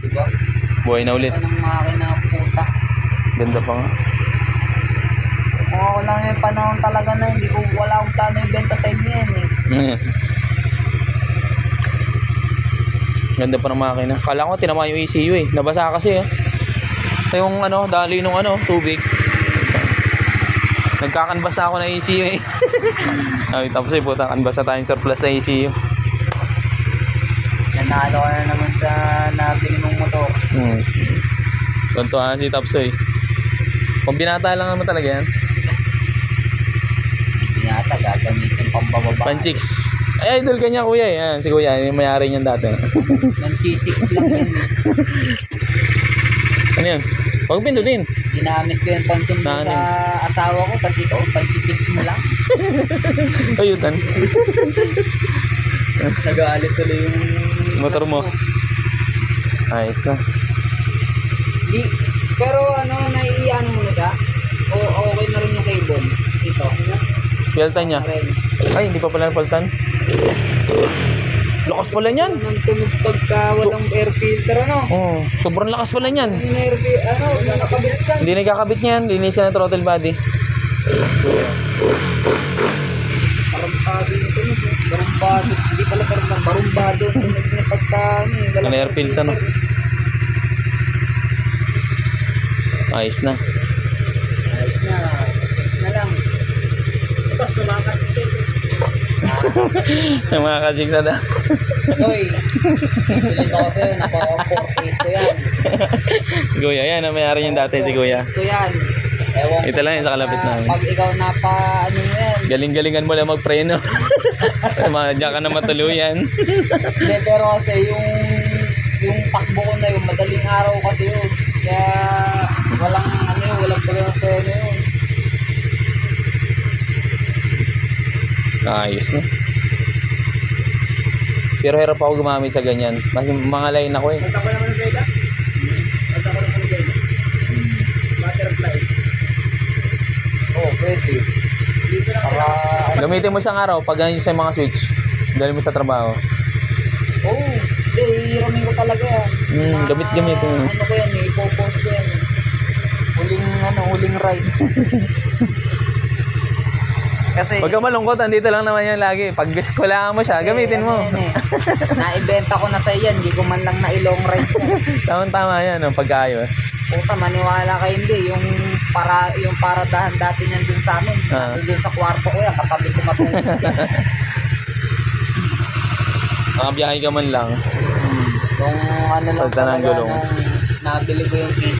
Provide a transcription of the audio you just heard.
Diba? Buhay na ulit. Anong makina puta. Ganda pa nga. Kung ako lang yung panahon talaga na hindi ko wala akong plano ibenta sa inyo yan eh. Ganda pa ng makina. Kala ko tinama yung ECU eh. Nabasa kasi eh. Ito yung ano, dali nung ano, tubig. Nagkakanbas ako ng ECU eh. Ay, tapos eh, puta, kanbasa tayong surplus na ECU. Nanalo ka na naman sa nabili mong motor. Tuntuhan si Tapsoy. Kung binata lang naman talaga yan. Pinata, gagamitin pambababa. Panchicks. Ay, idol ka niya kuya eh. Yan, si kuya, yung mayari niyan dati. Panchicks lang yan eh. Ano yan? Huwag pindutin. Ginamit ko yung pansundo Nanin. sa asawa ko kasi ito, panchicks mo lang. Payutan. Nag-aalit tuloy yung Motor mo. Ayos na. Di, pero ano, naiiyan mo na siya? O okay na rin yung cable? Ito. Piltan niya. Rin. Ay, hindi pa pala napaltan. Lakas pala niyan. Nang tunog pagka walang air filter, ano? Oh, sobrang lakas pala niyan. Yung air filter, ano, nakakabit ka. Hindi nagkakabit niyan. Linisan ng throttle body. Barumbado nito, no? Barumbado. Hindi pala barumbado. Tunog na pagka, ano eh. Ano air filter, no? Ayos na. Ayos na. Fix na lang. Tapos kumakasisip. Yung mga kajig na da. Toy. Pilit ako sa'yo. Naka-48 ko yan. Si kuya, yan. Ang mayari niyan dati si kuya. Ito yan. Ewan Ito lang yung sa kalapit namin. Pag ikaw ano mo yan. Galing-galingan mo lang magpreno. Diyan ka na matuluyan. Hindi, pero kasi yung takbo ko na yun, madaling araw kasi yun. Kaya walang preno yun. Ayos na. Pero hirap ako gumamit sa ganyan. Mas mga line ako eh. Punta ko naman ng Vega. Butterfly. Oo, pwede. Para, Gamitin mo isang araw pag ganyan sa mga switch. Dali mo sa trabaho. oo, hiramin ko talaga yan. Gamit-gamit. Ano ko yan, ipopost ko yan. Huling ride. Kasi, Pag ka malungkot, andito lang naman yan lagi. Pag kulangan mo siya, gamitin mo. Naibenta ko na sa yan, hindi ko man lang na ilong ride ko. Tama-tama yan, ang pagkaayos. Puta, maniwala ka hindi, yung paradahan dati niyan dun sa amin, dun sa kwarto ko yan, katabi ko matulog yan. Makabiyahe ka man lang. Yung ano lang Pagtanang talaga, gulong. nung nabili ko yung case